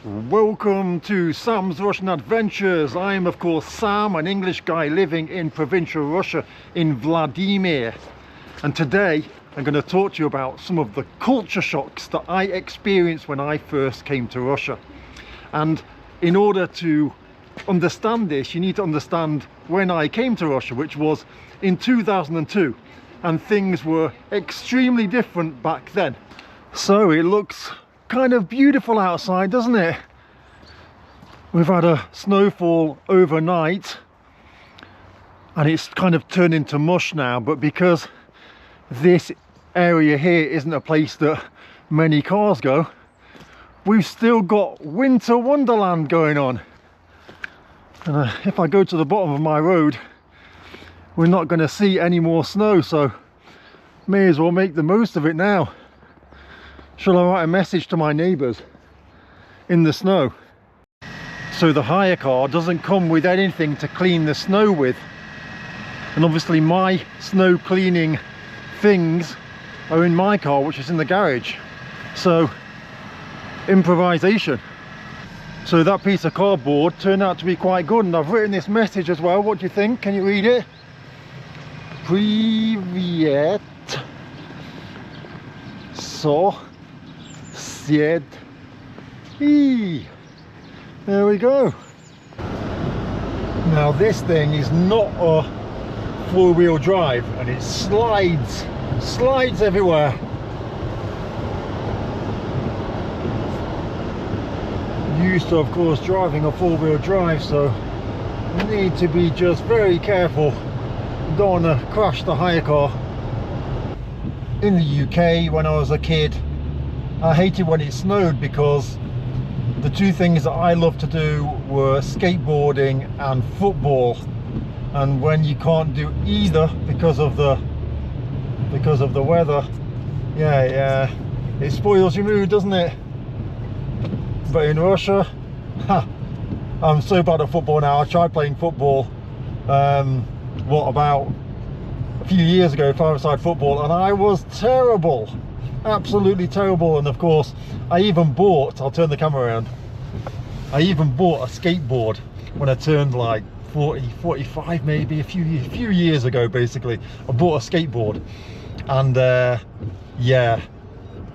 Welcome to Sam's Russian Adventures. I am of course Sam, an English guy living in provincial Russia in Vladimir, and today I'm going to talk to you about some of the culture shocks that I experienced when I first came to Russia. And in order to understand this, you need to understand when I came to Russia, which was in 2002, and things were extremely different back then. So it looks kind of beautiful outside, doesn't it? We've had a snowfall overnight and it's kind of turned into mush now, but because this area here isn't a place that many cars go, we've still got winter wonderland going on. And if I go to the bottom of my road, we're not going to see any more snow, so may as well make the most of it now. Shall I write a message to my neighbours in the snow? So the hire car doesn't come with anything to clean the snow with, and obviously my snow cleaning things are in my car, which is in the garage. So improvisation. So that piece of cardboard turned out to be quite good, and I've written this message as well. What do you think? Can you read it? Привет. Sosed. There we go. Now this thing is not a four-wheel drive, and it slides everywhere. Used to, of course, driving a four-wheel drive, so you need to be just very careful. Don't want to crash the hire car. In the UK, when I was a kid, I hated when it snowed because the two things that I loved to do were skateboarding and football. And when you can't do either because of the weather, yeah, it spoils your mood, doesn't it? But in Russia, I'm so bad at football now. I tried playing football about a few years ago, five-a-side football, and I was terrible, absolutely terrible. And of course I even bought, I'll turn the camera around, I even bought a skateboard when I turned like 40, 45 maybe, a few years ago. Basically I bought a skateboard, and yeah,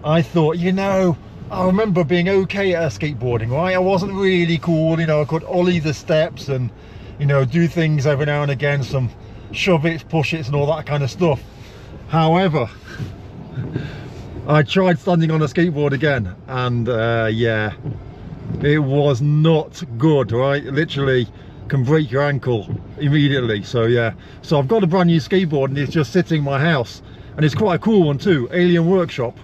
I thought, you know, I remember being okay at skateboarding, right? I wasn't really cool, you know, I could ollie the steps and, you know, do things every now and again, some shove it, push it and all that kind of stuff. However, I tried standing on a skateboard again, and yeah, it was not good, right? It literally can break your ankle immediately. So yeah, so I've got a brand new skateboard and it's just sitting in my house, and it's quite a cool one too, Alien Workshop.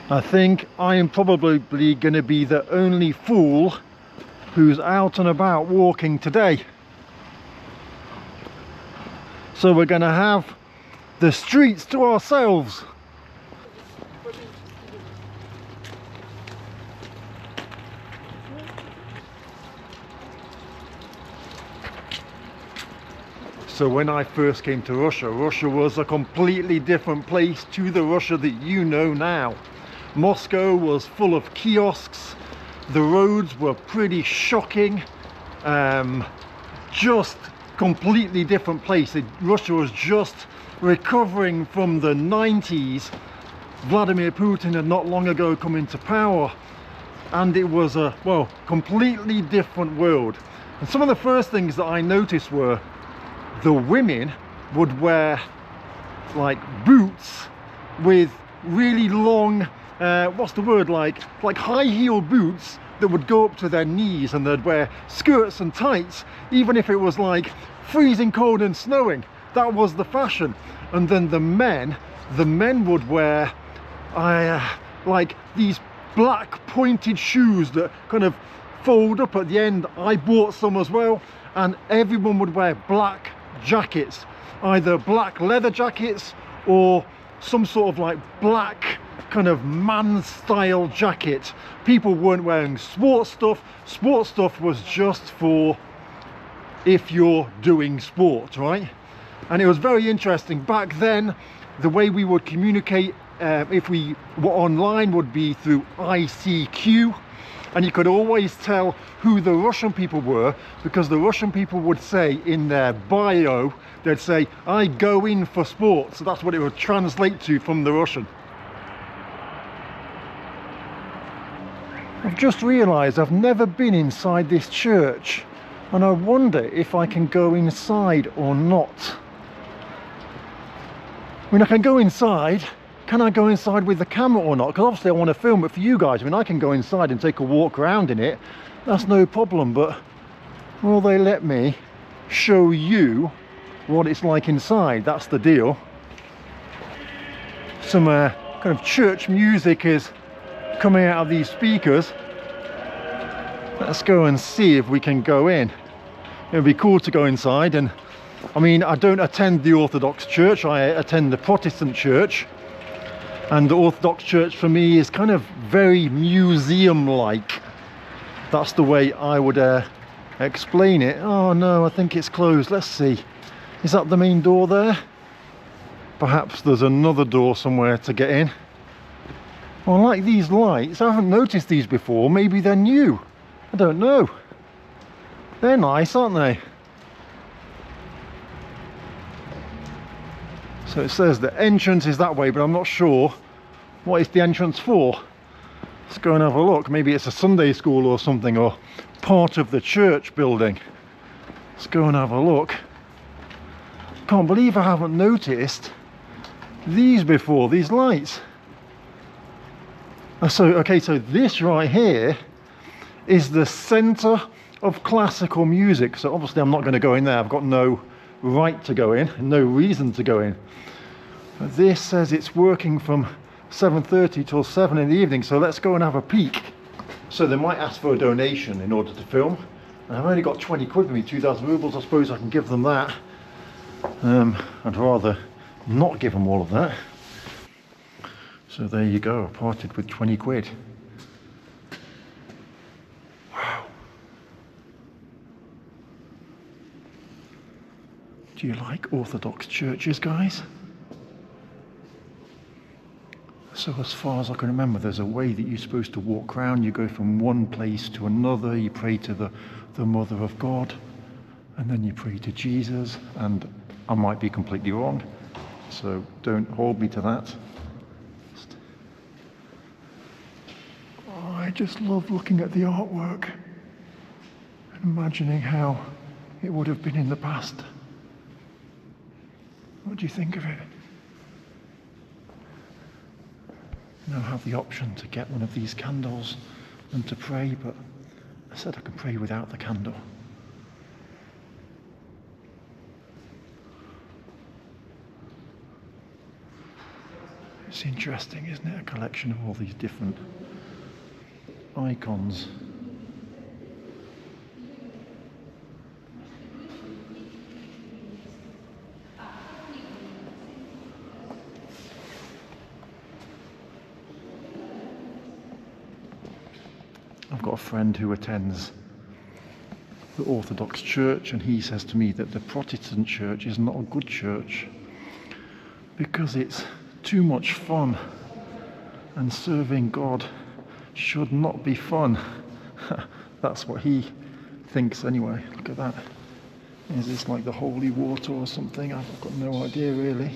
I think I am probably going to be the only fool who's out and about walking today. So we're going to have the streets to ourselves. So when I first came to Russia, Russia was a completely different place to the Russia that you know now. Moscow was full of kiosks, the roads were pretty shocking, just completely different place. Russia was just recovering from the 90s. Vladimir Putin had not long ago come into power, and it was a, well, completely different world. And some of the first things that I noticed were the women would wear like boots with really long, what's the word, like high heel boots that would go up to their knees, and they'd wear skirts and tights even if it was like freezing cold and snowing. That was the fashion. And then the men would wear like these black pointed shoes that kind of fold up at the end. I bought some as well, and everyone would wear black jackets, either black leather jackets or some sort of like black kind of man style jacket. People weren't wearing sports stuff. Sports stuff was just for if you're doing sport, right? And it was very interesting back then. The way we would communicate if we were online would be through ICQ, And you could always tell who the Russian people were, because the Russian people would say in their bio, they'd say, "I go in for sport." So that's what it would translate to from the Russian. I've just realised I've never been inside this church, and I wonder if I can go inside or not. I mean, I can go inside. Can I go inside with the camera or not? Because obviously I want to film it for you guys. I mean, I can go inside and take a walk around in it. That's no problem, but will they let me show you what it's like inside? That's the deal. Some kind of church music is coming out of these speakers. Let's go and see if we can go in. It would be cool to go inside. And I mean, I don't attend the Orthodox church, I attend the Protestant church, and the Orthodox church for me is kind of very museum-like. That's the way I would explain it. Oh no, I think it's closed. Let's see, is that the main door there? Perhaps there's another door somewhere to get in. Well, I like these lights. I haven't noticed these before. Maybe they're new. I don't know. They're nice, aren't they? So it says the entrance is that way, but I'm not sure what is the entrance for. Let's go and have a look. Maybe it's a Sunday school or something, or part of the church building. Let's go and have a look. Can't believe I haven't noticed these before, these lights. So, okay, so this right here is the centre of classical music. So obviously I'm not going to go in there. I've got no right to go in, no reason to go in. But this says it's working from 7:30 till 7 in the evening. So let's go and have a peek. So they might ask for a donation in order to film. And I've only got 20 quid with me, 2,000 rubles. I suppose I can give them that. I'd rather not give them all of that. So there you go, I parted with 20 quid. Wow. Do you like Orthodox churches, guys? So as far as I can remember, there's a way that you're supposed to walk around. You go from one place to another, you pray to the Mother of God, and then you pray to Jesus, and I might be completely wrong, so don't hold me to that. I just love looking at the artwork and imagining how it would have been in the past. What do you think of it? Now I have the option to get one of these candles and to pray, but I said I can pray without the candle. It's interesting, isn't it? A collection of all these different icons. I've got a friend who attends the Orthodox church, and he says to me that the Protestant church is not a good church because it's too much fun, and serving God should not be fun. That's what he thinks anyway. Look at that. Is this like the holy water or something? I've got no idea really.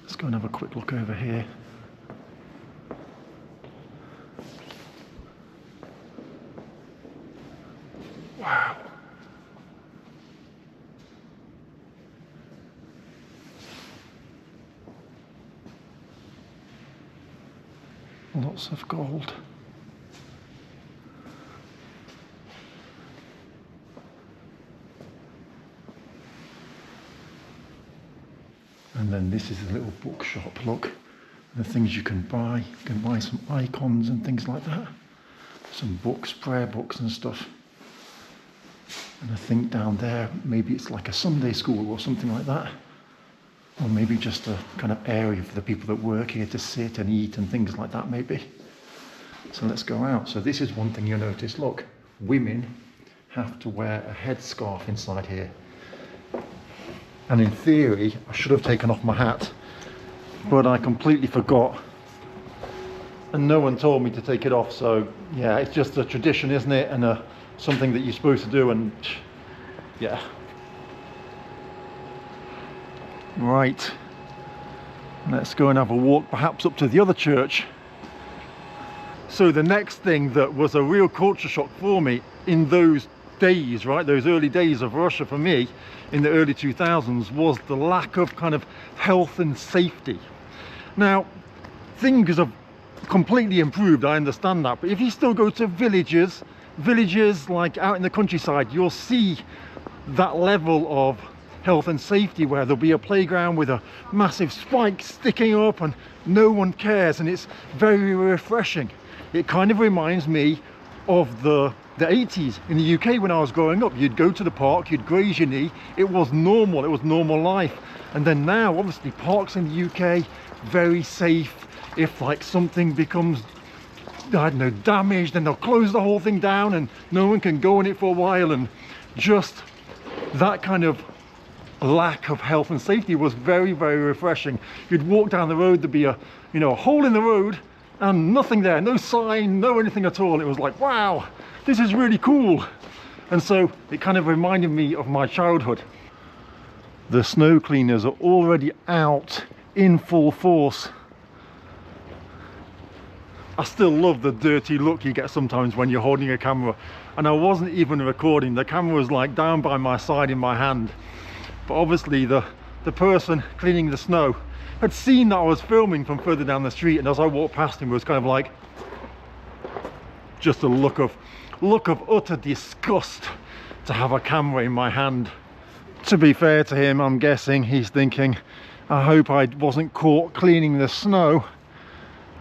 Let's go and have a quick look over here. Wow. Lots of gold. And then this is a little bookshop, look. The things you can buy. You can buy some icons and things like that. Some books, prayer books and stuff. And I think down there, maybe it's like a Sunday school or something like that. Or maybe just a kind of area for the people that work here to sit and eat and things like that, maybe. So let's go out. So this is one thing you'll notice. Look, women have to wear a headscarf inside here. And in theory, I should have taken off my hat, but I completely forgot and no one told me to take it off. So yeah, it's just a tradition, isn't it? And something that you're supposed to do. And yeah. Right, let's go and have a walk perhaps up to the other church. So the next thing that was a real culture shock for me in those days, right, those early days of Russia for me in the early 2000s, was the lack of kind of health and safety. Now, things have completely improved, I understand that, but if you still go to villages like out in the countryside, you'll see that level of health and safety where there'll be a playground with a massive spike sticking up and no one cares, and it's very refreshing. It kind of reminds me of the 80s in the UK when I was growing up. You'd go to the park, you'd graze your knee, it was normal life. And then now, obviously, parks in the UK, very safe. If like something becomes, I don't know, damaged, then they'll close the whole thing down and no one can go in it for a while. And just that kind of lack of health and safety was very, very refreshing. You'd walk down the road, there'd be a hole in the road and nothing there, no sign, no anything at all. It was like, wow, this is really cool. And so it kind of reminded me of my childhood. The snow cleaners are already out in full force. I still love the dirty look you get sometimes when you're holding a camera. And I wasn't even recording, the camera was like down by my side in my hand. But obviously the person cleaning the snow had seen that I was filming from further down the street, and as I walked past him, it was kind of like just a look of utter disgust to have a camera in my hand. To be fair to him, I'm guessing he's thinking, I hope I wasn't caught cleaning the snow,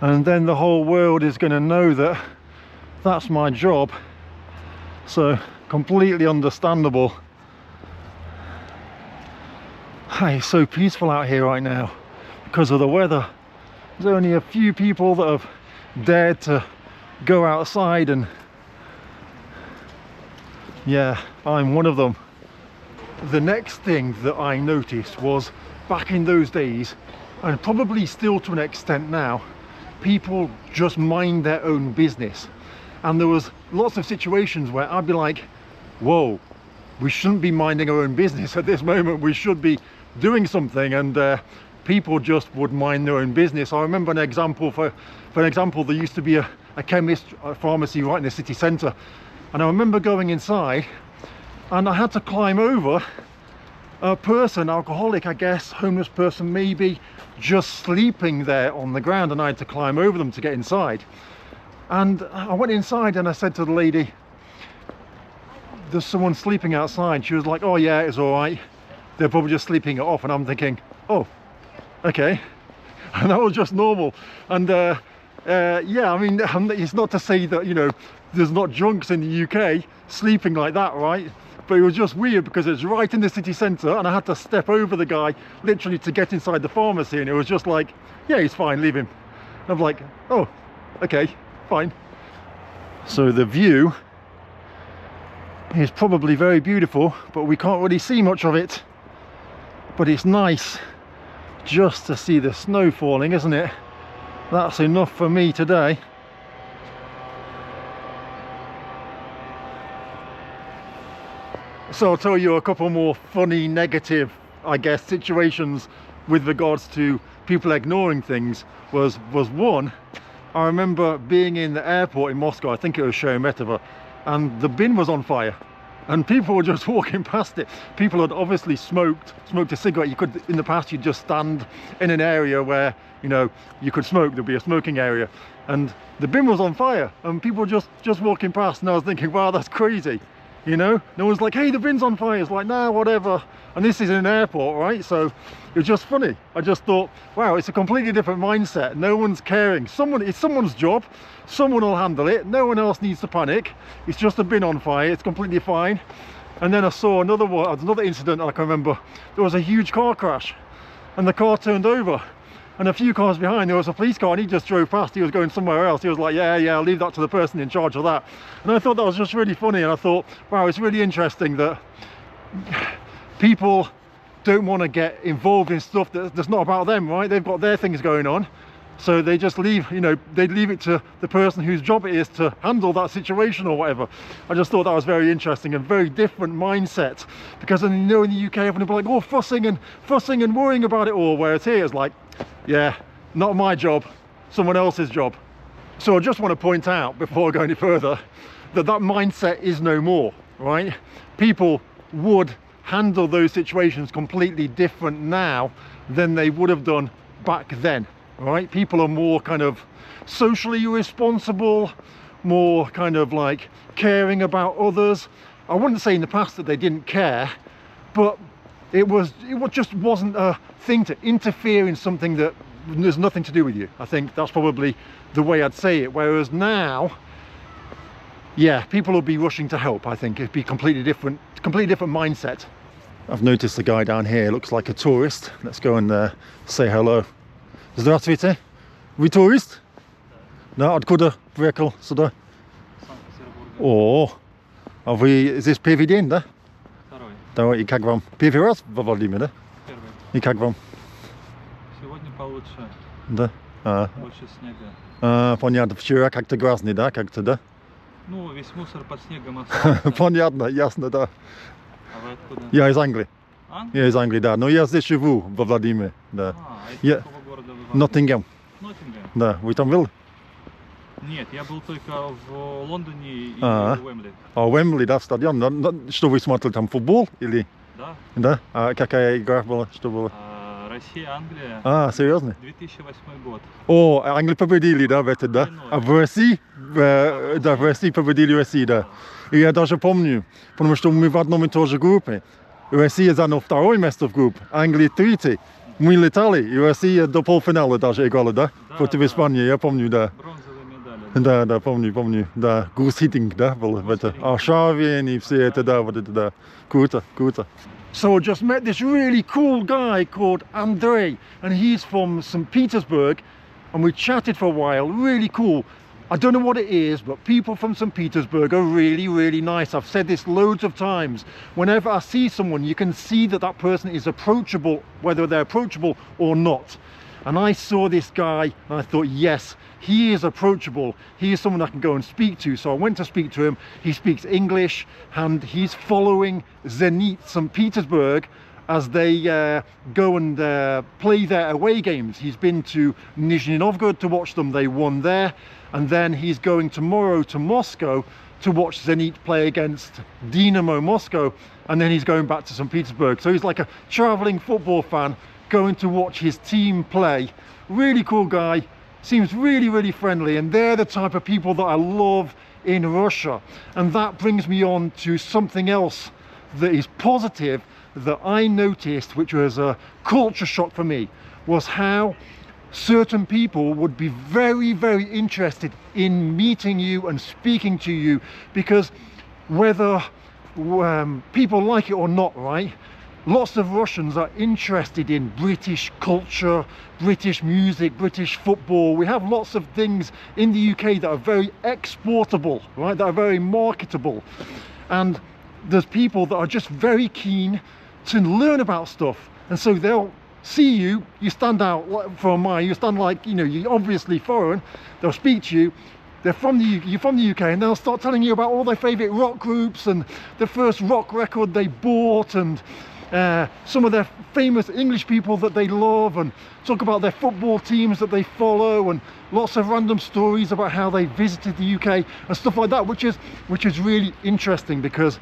and then the whole world is going to know that that's my job. So completely understandable. Hey, it's so peaceful out here right now because of the weather. There's only a few people that have dared to go outside, and yeah, I'm one of them. The next thing that I noticed was, back in those days, and probably still to an extent now, people just mind their own business. And there was lots of situations where I'd be like, whoa, we shouldn't be minding our own business at this moment, we should be doing something. And people just would mind their own business. I remember an example, for example, there used to be a chemist, a pharmacy right in the city centre, and I remember going inside and I had to climb over a person, alcoholic I guess, homeless person maybe, just sleeping there on the ground, and I had to climb over them to get inside. And I went inside and I said to the lady, there's someone sleeping outside. She was like, oh yeah, it's all right, they're probably just sleeping it off. And I'm thinking, oh, okay. And that was just normal. And yeah, I mean, it's not to say that, you know, there's not drunks in the UK sleeping like that, right? But it was just weird because it's right in the city centre, and I had to step over the guy literally to get inside the pharmacy, and it was just like, yeah, he's fine, leave him. And I'm like, oh, okay, fine. So the view is probably very beautiful, but we can't really see much of it. But it's nice just to see the snow falling, isn't it? That's enough for me today. So I'll tell you a couple more funny, negative, I guess, situations with regards to people ignoring things. Was one, I remember being in the airport in Moscow, I think it was Sheremetyevo, and the bin was on fire. And people were just walking past it. People had obviously smoked a cigarette. You could, in the past, you'd just stand in an area where, you know, you could smoke, there'd be a smoking area. And the bin was on fire, and people were just walking past, and I was thinking, wow, that's crazy. You know, no one's like, hey, the bin's on fire. It's like, nah, whatever. And this is an airport, right? So it was just funny. I just thought, wow, it's a completely different mindset. No one's caring. It's someone's job. Someone will handle it. No one else needs to panic. It's just a bin on fire. It's completely fine. And then I saw another incident I can remember. There was a huge car crash, and the car turned over. And a few cars behind, there was a police car, and he just drove past. He was going somewhere else. He was like, yeah, I'll leave that to the person in charge of that. And I thought that was just really funny. And I thought, wow, it's really interesting that people don't want to get involved in stuff that's not about them, right? They've got their things going on. So they just leave, you know, they'd leave it to the person whose job it is to handle that situation or whatever. I just thought that was very interesting and very different mindset, because you know, in the UK everyone will be like, oh, fussing and worrying about it all, whereas here it's like, yeah, not my job, someone else's job. So I just want to point out before I go any further that that mindset is no more, right? People would handle those situations completely different now than they would have done back then. Right, people are more kind of socially responsible, more kind of like caring about others. I wouldn't say in the past that they didn't care, but it just wasn't a thing to interfere in something that there's nothing to do with you. I think that's probably the way I'd say it. Whereas now, yeah, people will be rushing to help. I think it'd be completely different mindset. I've noticed the guy down here looks like a tourist. Let's go and say hello. Здравствуйте. Вы турист? Да, откуда приехал сюда? О, а вы здесь первый день, да? Второй. Второй. И как вам? Первый раз во Владимире, да? Первый. И как вам? Сегодня получше. Да. Больше снега. Понятно. Вчера как-то грязный, да? Как-то, да? Ну, весь мусор под снегом остался. Понятно, ясно, да. А вы откуда? Я из Англии. Англия? Я из Англии, да. Но я здесь живу, во Владимире, да. Из какого города вы? Ноттингем. Ноттингем? Да. Вы там были? Нет, я был только в Лондоне и в Уэмбли. А, Уэмбли, да, в стадион. Что вы смотрели там, футбол или? Да. Да? А какая игра была? Что было? Россия, Англия. А, серьезно? 2008 год. О, Англия победили, да, в этот, да? А в России? Да, в России победили Россию, да. И я даже помню, потому что мы в одном и той же группе. Россия заняла второе место в группе, Англия третье. Мы летали, и Россия до полуфинала даже играла, да? Против Испании, я помню, да. Бронзовые медали. Да, помню, да. Goose-hitting, да, был в это. Аршавин и все это, да, вот это, да. Круто. So I just met this really cool guy called Andrei, and he's from St. Petersburg, and we chatted for a while, really cool. I don't know what it is, but people from St. Petersburg are really, really nice. I've said this loads of times. Whenever I see someone, you can see that that person is approachable, whether they're approachable or not. And I saw this guy and I thought, yes, he is approachable. He is someone I can go and speak to. So I went to speak to him. He speaks English and he's following Zenit St. Petersburg as they go and play their away games. He's been to Nizhny Novgorod to watch them. They won there. And then he's going tomorrow to Moscow to watch Zenit play against Dynamo Moscow. And then he's going back to St. Petersburg. So he's like a traveling football fan going to watch his team play. Really cool guy. Seems really, really friendly. And they're the type of people that I love in Russia. And that brings me on to something else that is positive that I noticed, which was a culture shock for me, was how certain people would be very, very interested in meeting you and speaking to you, because whether people like it or not, right, lots of Russians are interested in British culture, British music, British football. We have lots of things in the UK that are very exportable, right, that are very marketable. And there's people that are just very keen to learn about stuff, and so they'll see you, you stand out for a mile, you stand like, you know, you're obviously foreign, they'll speak to you, you're from the UK, and they'll start telling you about all their favourite rock groups and the first rock record they bought, and some of their famous English people that they love, and talk about their football teams that they follow, and lots of random stories about how they visited the UK and stuff like that, which is really interesting, because,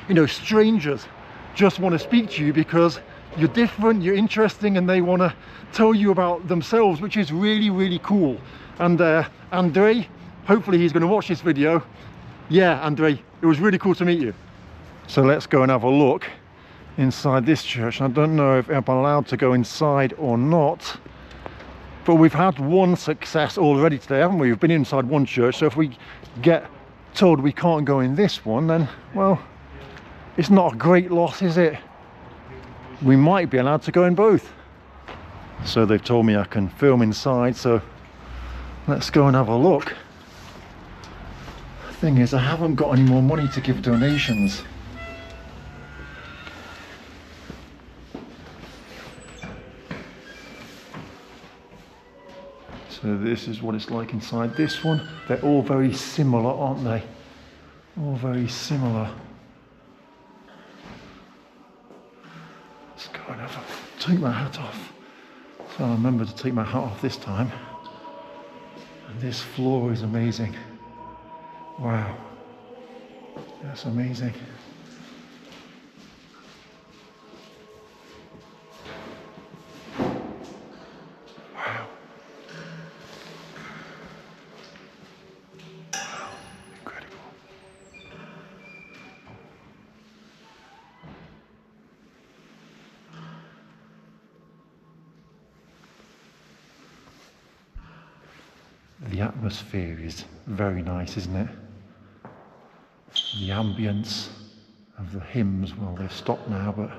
you know, strangers just want to speak to you because you're different, you're interesting, and they want to tell you about themselves, which is really, really cool. And Andrei, hopefully he's going to watch this video. Yeah, Andrei, it was really cool to meet you. So let's go and have a look inside this church. I don't know if I'm allowed to go inside or not, but we've had one success already today, haven't we? We've been inside one church, so if we get told we can't go in this one, then, well, it's not a great loss, is it? We might be allowed to go in both. So they've told me I can film inside, so let's go and have a look. The thing is, I haven't got any more money to give donations. So this is what it's like inside this one. They're all very similar, aren't they? All very similar. Let's go and take my hat off. So I'll remember to take my hat off this time. And this floor is amazing. Wow. That's amazing. Wow. Incredible. The atmosphere is very nice, isn't it? The ambience of the hymns, well, they've stopped now, but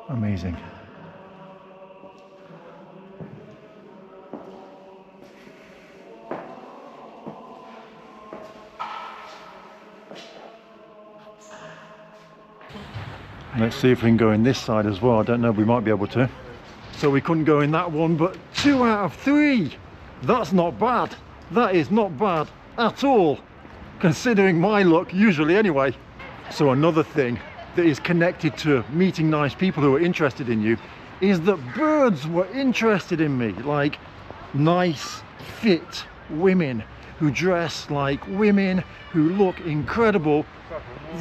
amazing. Let's see if we can go in this side as well. I don't know, we might be able to. So we couldn't go in that one, but 2 out of 3. That's not bad. That is not bad at all, considering my luck usually anyway. So another thing that is connected to meeting nice people who are interested in you is that birds were interested in me. Like nice, fit women who dress like women, who look incredible.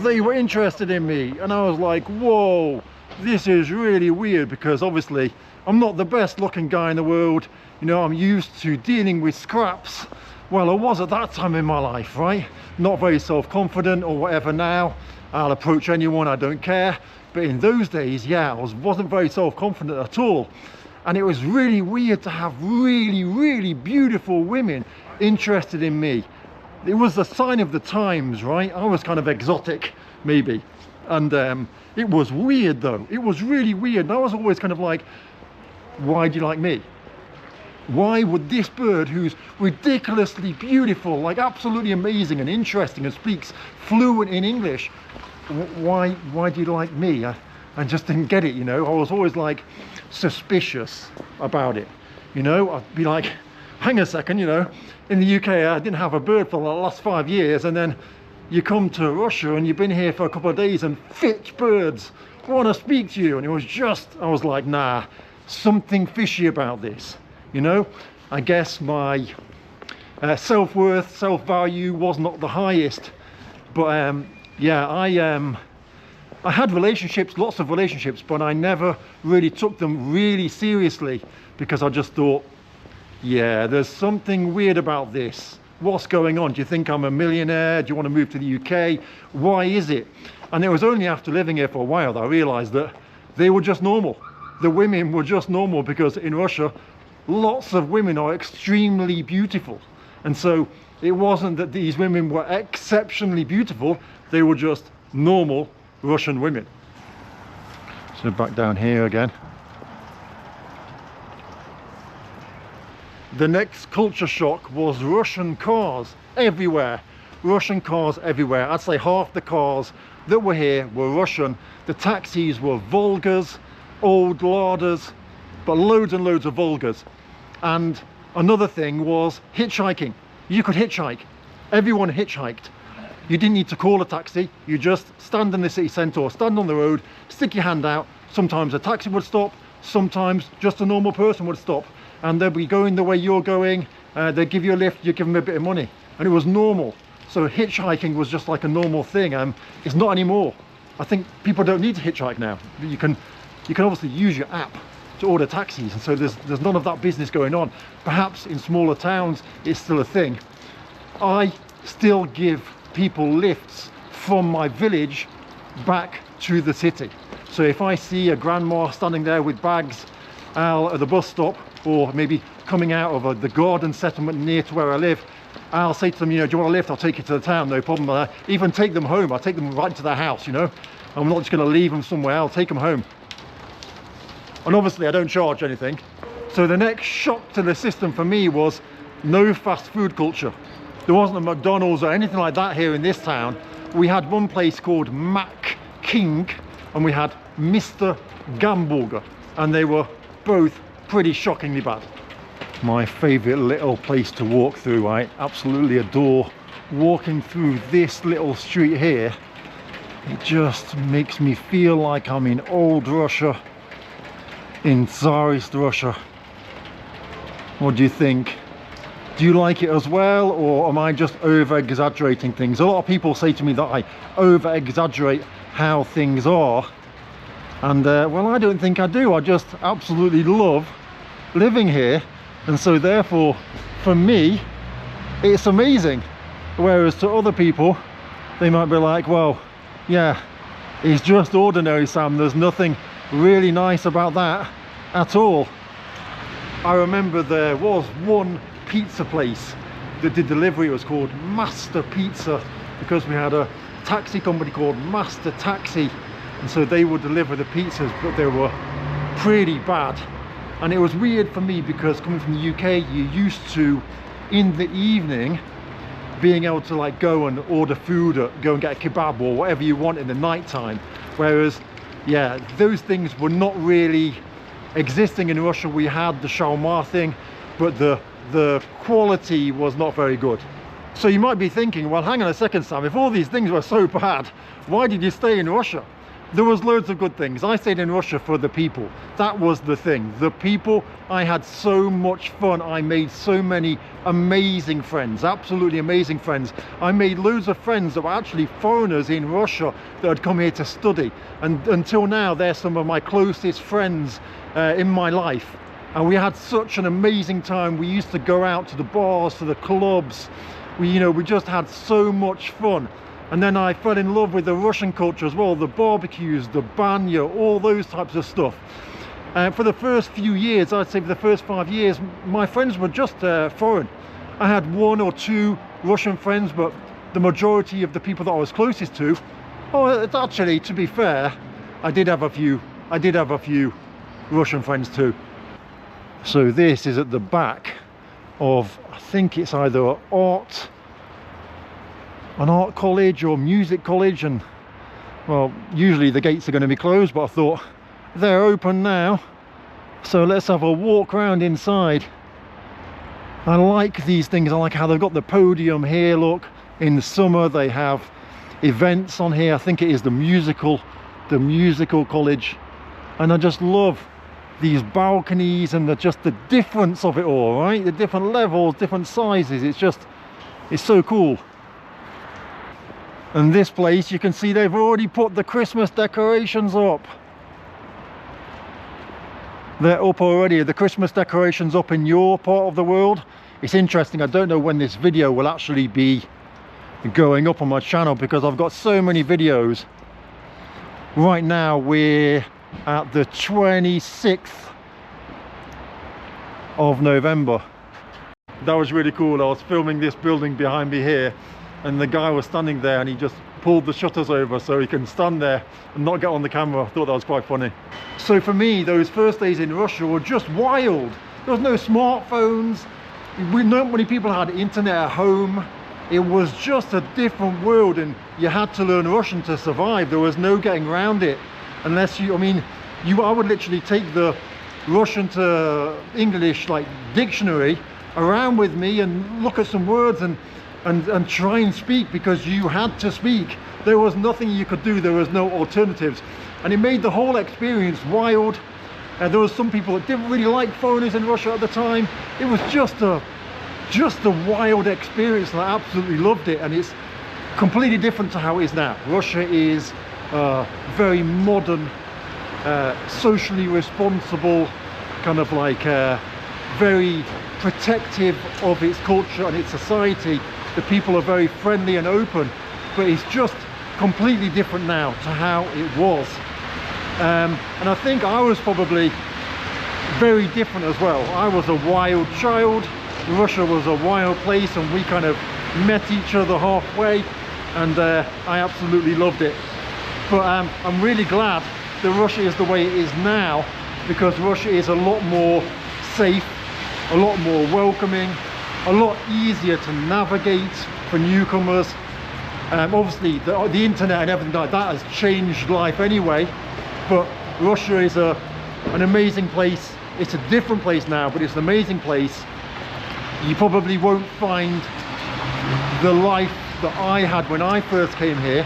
They were interested in me, and I was like, whoa, this is really weird, because obviously I'm not the best looking guy in the world. You know, I'm used to dealing with scraps. Well, I was at that time in my life, right? Not very self-confident or whatever now. I'll approach anyone, I don't care. But in those days, yeah, I wasn't very self-confident at all. And it was really weird to have really, really beautiful women interested in me. It was a sign of the times, right? I was kind of exotic, maybe. And it was weird though. It was really weird. And I was always kind of like, why do you like me? Why would this bird, who's ridiculously beautiful, like absolutely amazing and interesting and speaks fluent in English, why do you like me? I just didn't get it, you know. I was always like suspicious about it, you know. I'd be like, hang a second, you know, in the UK I didn't have a bird for the last 5 years, and then you come to Russia and you've been here for a couple of days and fitch birds want to speak to you. And it was just, I was like, nah, something fishy about this, you know. I guess my self-worth, self-value was not the highest, but yeah, I had relationships, lots of relationships, but I never really took them really seriously, because I just thought, yeah, there's something weird about this. What's going on? Do you think I'm a millionaire? Do you want to move to the UK? Why is it? And it was only after living here for a while that I realized that they were just normal. The women were just normal, because in Russia, lots of women are extremely beautiful. And so it wasn't that these women were exceptionally beautiful, they were just normal Russian women. So back down here again. The next culture shock was Russian cars everywhere. Russian cars everywhere. I'd say half the cars that were here were Russian. The taxis were Volgas, old Ladas, but loads and loads of Volgas. And another thing was hitchhiking. You could hitchhike. Everyone hitchhiked. You didn't need to call a taxi. You just stand in the city centre or stand on the road, stick your hand out. Sometimes a taxi would stop, sometimes just a normal person would stop, and they'd be going the way you're going. They'd give you a lift, you give them a bit of money, and it was normal. So hitchhiking was just like a normal thing. It's not anymore. I think people don't need to hitchhike now. You can obviously use your app to order taxis, and so there's none of that business going on. Perhaps in smaller towns it's still a thing. I still give people lifts from my village back to the city. So if I see a grandma standing there with bags at the bus stop, or maybe coming out of the garden settlement near to where I live, I'll say to them, you know, do you want a lift? I'll take you to the town, no problem. I even take them home. I'll take them right to their house, you know. I'm not just going to leave them somewhere, I'll take them home. And obviously I don't charge anything. So the next shock to the system for me was no fast food culture. There wasn't a McDonald's or anything like that here in this town. We had one place called Mac King and we had Mr. Gamburger, and they were both pretty shockingly bad. My favorite little place to walk through. I absolutely adore walking through this little street here. It just makes me feel like I'm in old Russia, in Tsarist Russia. What do you think? Do you like it as well, or am I just over-exaggerating things? A lot of people say to me that I over-exaggerate how things are, and well, I don't think I do. I just absolutely love living here, and so therefore for me it's amazing, whereas to other people they might be like, well, yeah, it's just ordinary, Sam, there's nothing really nice about that at all. I remember there was one pizza place that did delivery. It was called Master Pizza, because we had a taxi company called Master Taxi, and so they would deliver the pizzas, but they were pretty bad. And it was weird for me because coming from the UK, you're used to in the evening being able to like go and order food, or go and get a kebab or whatever you want in the night time, whereas yeah, those things were not really existing in Russia. We had the shawarma thing, but the quality was not very good. So you might be thinking, well, hang on a second, Sam, if all these things were so bad, why did you stay in Russia? There was loads of good things. I stayed in Russia for the people. That was the thing. The people, I had so much fun. I made so many amazing friends, absolutely amazing friends. I made loads of friends that were actually foreigners in Russia that had come here to study. And until now, they're some of my closest friends in my life. And we had such an amazing time. We used to go out to the bars, to the clubs. We just had so much fun. And then I fell in love with the Russian culture as well, the barbecues, the banya, all those types of stuff. For the first few years, I'd say for the first 5 years, my friends were just foreign. I had 1 or 2 Russian friends, but the majority of the people that I was closest to, actually, to be fair, I did have a few Russian friends too. So this is at the back of, I think it's either an art college or music college, and well, usually the gates are going to be closed, but I thought they're open now, so let's have a walk around inside. I like these things. I like how they've got the podium here. Look, in the summer they have events on here. I think it is the musical college, and I just love these balconies and just the difference of it all, right? The different levels, different sizes. It's so cool. And this place, you can see they've already put the Christmas decorations up. They're up already. The Christmas decorations up in your part of the world. It's interesting, I don't know when this video will actually be going up on my channel, because I've got so many videos. Right now we're at the 26th of November. That was really cool. I was filming this building behind me here, and the guy was standing there and he just pulled the shutters over so he can stand there and not get on the camera. I thought that was quite funny. So for me, those first days in Russia were just wild. There was no smartphones. Not many people had internet at home. It was just a different world, and you had to learn Russian to survive. There was no getting around it unless I would literally take the Russian to English like dictionary around with me and look at some words and try and speak, because you had to speak. There was nothing you could do. There was no alternatives, and it made the whole experience wild. There was some people that didn't really like foreigners in Russia at the time. It was just a wild experience, and I absolutely loved it. And it's completely different to how it is now. Russia is very modern, socially responsible, kind of like very protective of its culture and its society. The people are very friendly and open, but it's just completely different now to how it was. And I think I was probably very different as well. I was a wild child. Russia was a wild place, and we kind of met each other halfway, and I absolutely loved it. But I'm really glad that Russia is the way it is now, because Russia is a lot more safe, a lot more welcoming, a lot easier to navigate for newcomers. Obviously the internet and everything like that has changed life anyway, but Russia is an amazing place. It's a different place now, but it's an amazing place. You probably won't find the life that I had when I first came here,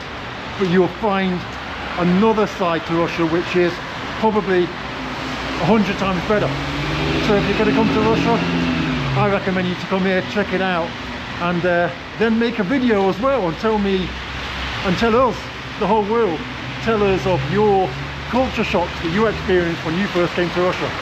but you'll find another side to Russia which is probably 100 times better. So if you're going to come to Russia, I recommend you to come here, check it out, and then make a video as well and tell me and tell us, the whole world, tell us of your culture shocks that you experienced when you first came to Russia.